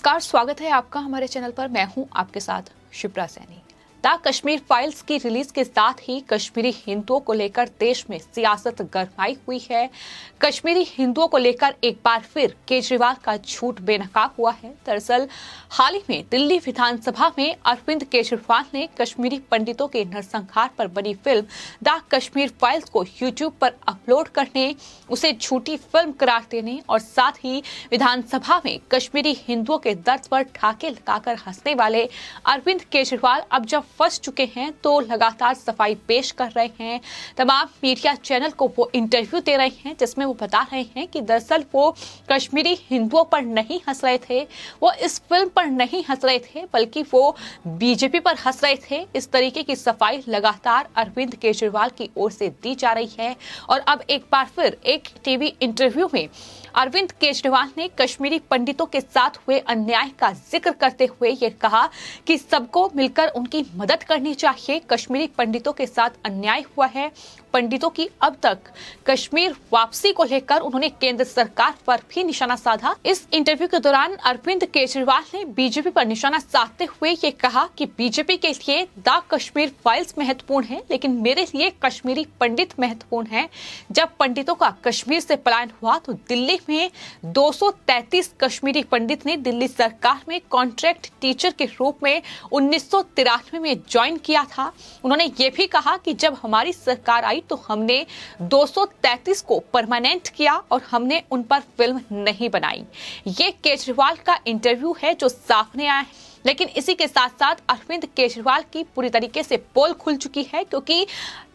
नमस्कार, स्वागत है आपका हमारे चैनल पर। मैं हूं आपके साथ शिप्रा सैनी। द कश्मीर फाइल्स की रिलीज के साथ ही कश्मीरी हिंदुओं को लेकर देश में सियासत गरमाई हुई है। कश्मीरी हिंदुओं को लेकर एक बार फिर केजरीवाल का झूठ बेनकाब हुआ है। दरअसल हाल ही में दिल्ली विधानसभा में अरविंद केजरीवाल ने कश्मीरी पंडितों के नरसंहार पर बनी फिल्म द कश्मीर फाइल्स को यूट्यूब पर अपलोड करने, उसे झूठी फिल्म करार देने और साथ ही विधानसभा में कश्मीरी हिंदुओं के दर्द पर ठाके लगाकर हंसने वाले अरविंद केजरीवाल अब जब फंस चुके हैं तो लगातार सफाई पेश कर रहे हैं। तमाम मीडिया चैनल को वो इंटरव्यू दे रहे हैं जिसमें वो बता रहे हैं कि दरअसल वो कश्मीरी हिंदुओं पर नहीं हंस रहे थे, वो इस फिल्म पर नहीं हंस रहे थे, बल्कि वो बीजेपी पर हंस रहे थे। इस तरीके की सफाई लगातार अरविंद केजरीवाल की ओर से दी जा रही है। और अब एक बार फिर एक टीवी इंटरव्यू में अरविंद केजरीवाल ने कश्मीरी पंडितों के साथ हुए अन्याय का जिक्र करते हुए ये कहा कि सबको मिलकर उनकी मदद करनी चाहिए। कश्मीरी पंडितों के साथ अन्याय हुआ है। पंडितों की अब तक कश्मीर वापसी को लेकर उन्होंने केंद्र सरकार पर भी निशाना साधा। इस इंटरव्यू के दौरान अरविंद केजरीवाल ने बीजेपी पर निशाना साधते हुए ये कहा कि बीजेपी के लिए द कश्मीर फाइल्स महत्वपूर्ण है, लेकिन मेरे लिए कश्मीरी पंडित महत्वपूर्ण है। जब पंडितों का कश्मीर से पलायन हुआ तो दिल्ली में 233 कश्मीरी पंडित ने दिल्ली सरकार में कॉन्ट्रैक्ट टीचर के रूप में 1993 में ज्वाइन किया था। उन्होंने ये भी कहा कि जब हमारी सरकार आई तो हमने 233 को परमानेंट किया और हमने उन पर फिल्म नहीं बनाई। ये केजरीवाल का इंटरव्यू है जो सामने आया है। लेकिन इसी के साथ साथ अरविंद केजरीवाल की पूरी तरीके से पोल खुल चुकी है, क्योंकि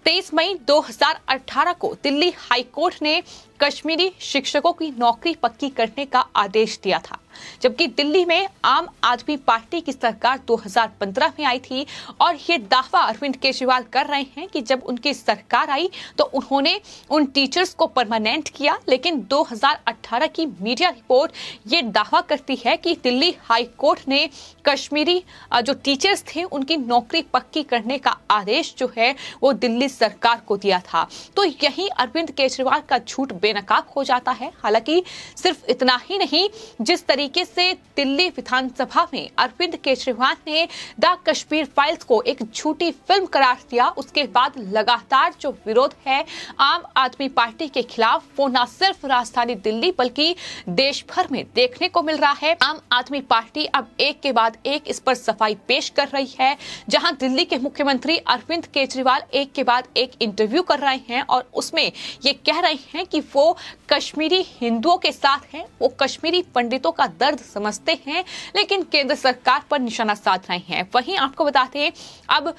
23 मई 2018 को दिल्ली हाई कोर्ट ने कश्मीरी शिक्षकों की नौकरी पक्की करने का आदेश दिया था, जबकि दिल्ली में आम आदमी पार्टी की सरकार 2015 में आई थी। और ये दावा अरविंद केजरीवाल कर रहे हैं कि जब उनकी सरकार आई तो उन्होंने उन टीचर्स को परमानेंट किया, लेकिन 2018 की मीडिया रिपोर्ट ये दावा करती है कि दिल्ली हाई कोर्ट ने कश्मीरी जो टीचर्स थे उनकी नौकरी पक्की करने का आदेश जो है वो दिल्ली सरकार को दिया था। तो यही अरविंद केजरीवाल का झूठ बेनकाब हो जाता है। हालांकि सिर्फ इतना ही नहीं, जिस तरीके से दिल्ली विधानसभा में अरविंद केजरीवाल ने द कश्मीर फाइल्स को एक झूठी फिल्म करार दिया, उसके बाद लगातार जो विरोध है आम आदमी पार्टी के खिलाफ वो न सिर्फ राजधानी दिल्ली बल्कि देश भर में देखने को मिल रहा है। आम आदमी पार्टी अब एक के बाद एक इस पर सफाई पेश कर रही है। जहां दिल्ली के मुख्यमंत्री अरविंद केजरीवाल एक के बाद एक इंटरव्यू कर रहे हैं और उसमें ये कह रहे हैं कि वो कश्मीरी हिंदुओं के साथ हैं, वो कश्मीरी पंडितों का दर्द समझते हैं, लेकिन केंद्र सरकार पर निशाना साध रहे हैं। वहीं आपको बताते हैं अब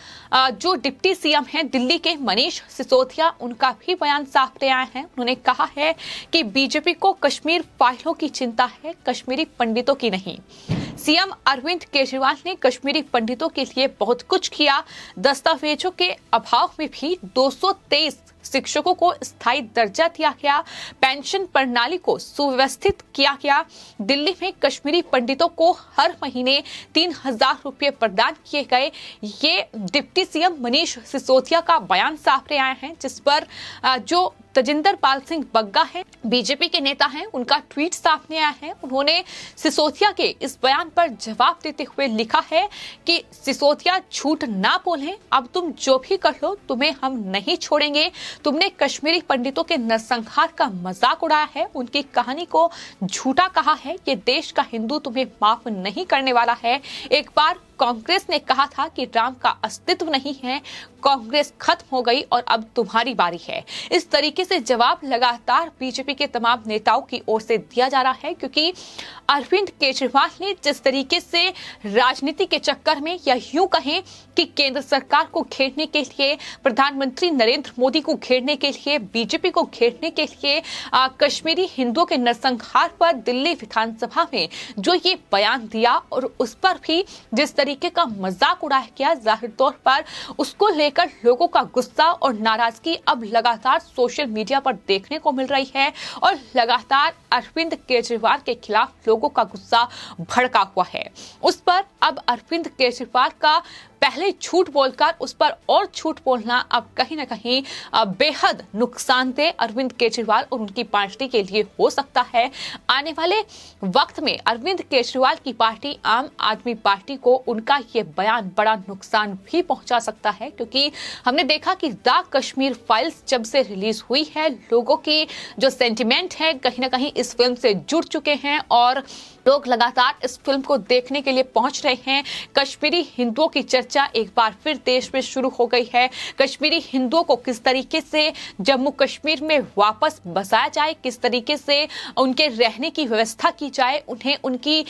जो डिप्टी सीएम हैं दिल्ली के मनीष सिसोदिया, उनका भी बयान सामने आया है। उन्होंने कहा है कि बीजेपी को कश्मीर फाइलों की चिंता है, कश्मीरी पंडितों की नहीं। सीएम अरविंद केजरीवाल ने कश्मीरी पंडितों के लिए बहुत कुछ किया। दस्तावेजों के अभाव में भी 223 शिक्षकों को स्थायी दर्जा दिया गया, पेंशन प्रणाली को सुव्यवस्थित किया गया। दिल्ली में कश्मीरी पंडितों को हर महीने 3000 रुपये प्रदान किए गए। ये डिप्टी सीएम मनीष सिसोदिया का बयान सामने आया है, जिस पर जो तजिंदर पाल सिंह बग्गा है, बीजेपी के नेता हैं, उनका ट्वीट सामने आया है। उन्होंने सिसोदिया के इस बयान पर जवाब देते हुए लिखा है कि सिसोदिया झूठ ना बोलें, अब तुम जो भी कर लो तुम्हें हम नहीं छोड़ेंगे। तुमने कश्मीरी पंडितों के नरसंहार का मजाक उड़ाया है, उनकी कहानी को झूठा कहा है। ये देश का हिंदू तुम्हें माफ नहीं करने वाला है। एक बार कांग्रेस ने कहा था कि राम का अस्तित्व नहीं है, कांग्रेस खत्म हो गई और अब तुम्हारी बारी है। इस तरीके से जवाब लगातार बीजेपी के तमाम नेताओं की ओर से दिया जा रहा है, क्योंकि अरविंद केजरीवाल ने जिस तरीके से राजनीति के चक्कर में या यूं कहें कि केंद्र सरकार को घेरने के लिए, प्रधानमंत्री नरेंद्र मोदी को घेरने के लिए, बीजेपी को घेरने के लिए कश्मीरी हिंदुओं के नरसंहार पर दिल्ली विधानसभा में जो ये बयान दिया और उस पर भी जिस तरीके का मजाक उड़ाया गया, जाहिर तौर पर उसको लेकर लोगों का गुस्सा और नाराजगी अब लगातार सोशल मीडिया पर देखने को मिल रही है और लगातार अरविंद केजरीवाल के खिलाफ लोगों का गुस्सा भड़का हुआ है। उस पर अब अरविंद केजरीवाल का पहले झूठ बोलकर उस पर और झूठ बोलना अब कहीं ना कहीं बेहद नुकसानदेह अरविंद केजरीवाल और उनकी पार्टी के लिए हो सकता है। आने वाले वक्त में अरविंद केजरीवाल की पार्टी आम आदमी पार्टी को उनका ये बयान बड़ा नुकसान भी पहुंचा सकता है, क्योंकि हमने देखा कि द कश्मीर फाइल्स जब से रिलीज हुई है, लोगों की जो सेंटिमेंट है कहीं ना कहीं इस फिल्म से जुड़ चुके हैं और लोग लगातार इस फिल्म को देखने के लिए पहुंच रहे हैं। कश्मीरी हिंदुओं की चर्चा एक बार फिर देश में शुरू हो गई है। कश्मीरी हिंदुओं को किस तरीके से जम्मू कश्मीर में वापस बसाया जाए, किस तरीके से उनके रहने की व्यवस्था की जाए, उन्हें उनकी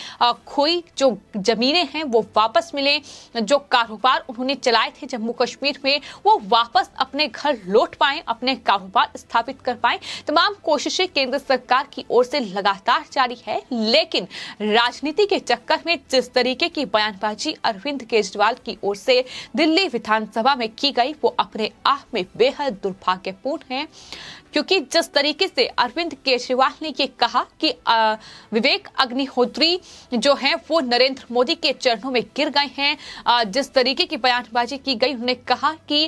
खोई जो जमीनें हैं वो वापस मिले, जो कारोबार उन्होंने चलाए थे जम्मू कश्मीर में वो वापस अपने घर लौट पाए, अपने कारोबार स्थापित कर पाए। तमाम कोशिशें केंद्र सरकार की ओर से लगातार जारी है, लेकिन राजनीति के चक्कर में जिस तरीके की बयानबाजी अरविंद केजरीवाल की ओर से दिल्ली विधानसभा में की गई वो अपने आप में बेहद दुर्भाग्यपूर्ण है। क्योंकि जिस तरीके से अरविंद केजरीवाल ने ये कहा कि विवेक अग्निहोत्री जो है वो नरेंद्र मोदी के चरणों में गिर गए हैं, जिस तरीके की बयानबाजी की गई, उन्होंने कहा कि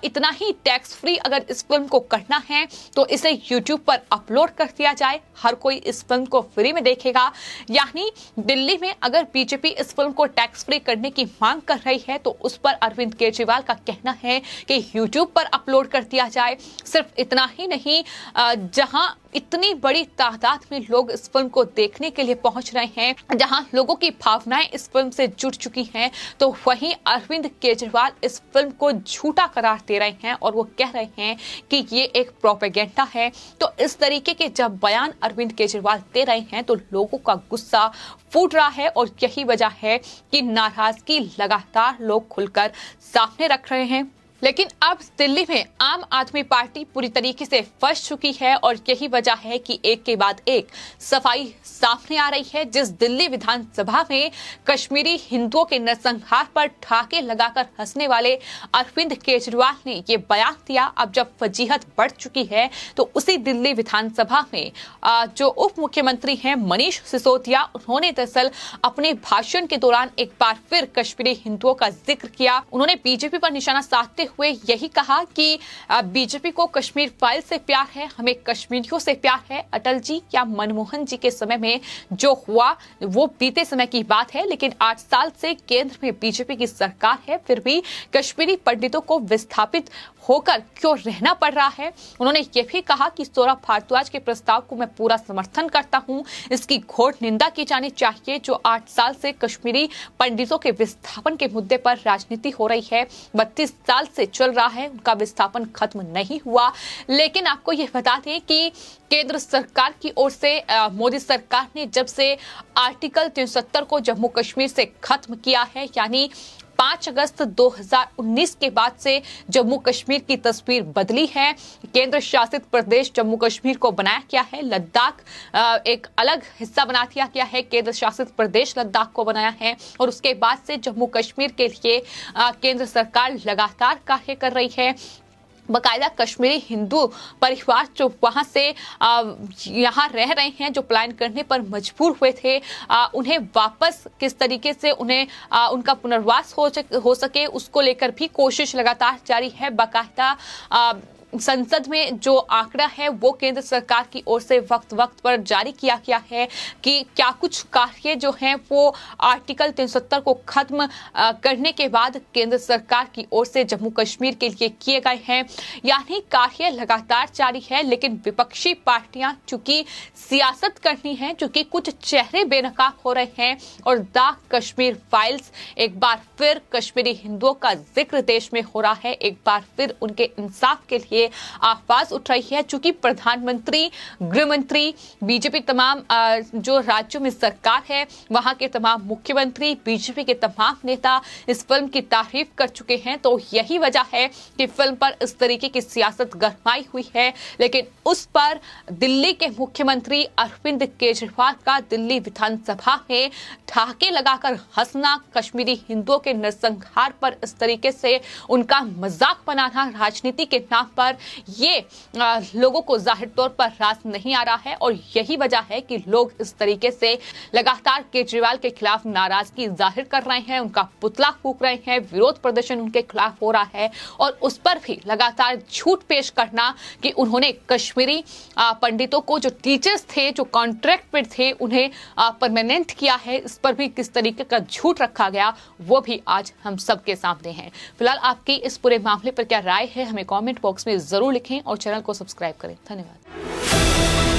इतना ही टैक्स फ्री अगर इस फिल्म को करना है तो इसे यूट्यूब पर अपलोड कर दिया जाए, हर कोई इस फिल्म को फ्री में देखेगा। यानी दिल्ली में अगर बीजेपी इस फिल्म को टैक्स फ्री करने की मांग कर रही है तो उस पर अरविंद केजरीवाल का कहना है कि यूट्यूब पर अपलोड कर दिया जाए। सिर्फ इतना ही नहीं, जहां इतनी बड़ी तादाद में लोग इस फिल्म को देखने के लिए पहुंच रहे हैं, जहां लोगों की भावनाएं इस फिल्म से जुड़ चुकी हैं, तो वहीं अरविंद केजरीवाल इस फिल्म को झूठा करार दे रहे हैं और वो कह रहे हैं कि ये एक प्रोपेगेंडा है। तो इस तरीके के जब बयान अरविंद केजरीवाल दे रहे हैं तो लोगों का गुस्सा फूट रहा है और यही वजह है कि नाराजगी लगातार लोग खुलकर सामने रख रहे हैं। लेकिन अब दिल्ली में आम आदमी पार्टी पूरी तरीके से फंस चुकी है और यही वजह है कि एक के बाद एक सफाई सामने आ रही है। जिस दिल्ली विधानसभा में कश्मीरी हिंदुओं के नरसंहार पर ठाके लगाकर हंसने वाले अरविंद केजरीवाल ने ये बयान दिया, अब जब फजीहत बढ़ चुकी है तो उसी दिल्ली विधानसभा में जो उप मुख्यमंत्री हैं मनीष सिसोदिया, उन्होंने दरअसल अपने भाषण के दौरान एक बार फिर कश्मीरी हिंदुओं का जिक्र किया। उन्होंने बीजेपी पर निशाना साधते हुए यही कहा कि बीजेपी को कश्मीर फाइल से प्यार है, हमें कश्मीरियों से प्यार है। अटल जी या मनमोहन जी के समय में जो हुआ वो बीते समय की बात है, लेकिन 8 साल से केंद्र में बीजेपी की सरकार है, फिर भी कश्मीरी पंडितों को विस्थापित होकर क्यों रहना पड़ रहा है। उन्होंने ये भी कहा कि सौरभ भारद्वाज के प्रस्ताव को मैं पूरा समर्थन करता हूं, इसकी घोर निंदा की जानी चाहिए। जो 8 साल से कश्मीरी पंडितों के विस्थापन के मुद्दे पर राजनीति हो रही है, 32 साल से चल रहा है, उनका विस्थापन खत्म नहीं हुआ। लेकिन आपको ये बता दें कि केंद्र सरकार की ओर से मोदी सरकार ने जब से आर्टिकल 370 को जम्मू कश्मीर से खत्म किया है, यानी 5 अगस्त 2019 के बाद से जम्मू कश्मीर की तस्वीर बदली है। केंद्र शासित प्रदेश जम्मू कश्मीर को बनाया गया है, लद्दाख एक अलग हिस्सा बना दिया गया है, केंद्र शासित प्रदेश लद्दाख को बनाया है। और उसके बाद से जम्मू कश्मीर के लिए केंद्र सरकार लगातार कार्य कर रही है। बकायदा कश्मीरी हिंदू परिवार जो वहां से यहाँ रह रहे हैं, जो प्लान करने पर मजबूर हुए थे, उन्हें वापस किस तरीके से उन्हें उनका पुनर्वास हो सके उसको लेकर भी कोशिश लगातार जारी है। बकायदा संसद में जो आंकड़ा है वो केंद्र सरकार की ओर से वक्त वक्त पर जारी किया गया है कि क्या कुछ कार्य जो हैं वो आर्टिकल 370 को खत्म करने के बाद केंद्र सरकार की ओर से जम्मू कश्मीर के लिए किए गए हैं। यानी कार्य लगातार जारी है, लेकिन विपक्षी पार्टियां चूंकि सियासत करनी है, चूंकि कुछ चेहरे बेनकाब हो रहे हैं और द कश्मीर फाइल्स एक बार फिर कश्मीरी हिंदुओं का जिक्र देश में हो रहा है, एक बार फिर उनके इंसाफ के लिए आवाज उठ रही है। चूंकि प्रधानमंत्री, गृह मंत्री, बीजेपी तमाम जो राज्यों में सरकार है वहां के तमाम मुख्यमंत्री, बीजेपी के तमाम नेता इस फिल्म की तारीफ कर चुके हैं, तो यही वजह है कि फिल्म पर इस तरीके की सियासत गरमाई हुई है। लेकिन उस पर दिल्ली के मुख्यमंत्री अरविंद केजरीवाल का दिल्ली विधानसभा में ठहाके लगाकर हंसना, कश्मीरी हिंदुओं के नरसंहार पर इस तरीके से उनका मजाक बनाना, राजनीति के नाम पर पर ये लोगों को जाहिर तौर पर रास नहीं आ रहा है और यही वजह है कि लोग इस तरीके से लगातार केजरीवाल के खिलाफ नाराजगी जाहिर कर रहे हैं, उनका पुतला फूंक रहे हैं, विरोध प्रदर्शन उनके खिलाफ हो रहा है और उस पर भी लगातार झूठ पेश करना कि उन्होंने कश्मीरी पंडितों को, जो टीचर्स थे, जो कॉन्ट्रैक्ट पे थे, उन्हें परमानेंट किया है, इस पर भी किस तरीके का झूठ रखा गया वो भी आज हम सबके सामने है। फिलहाल आपकी इस पूरे मामले पर क्या राय है हमें कमेंट बॉक्स में जरूर लिखें और चैनल को सब्सक्राइब करें। धन्यवाद।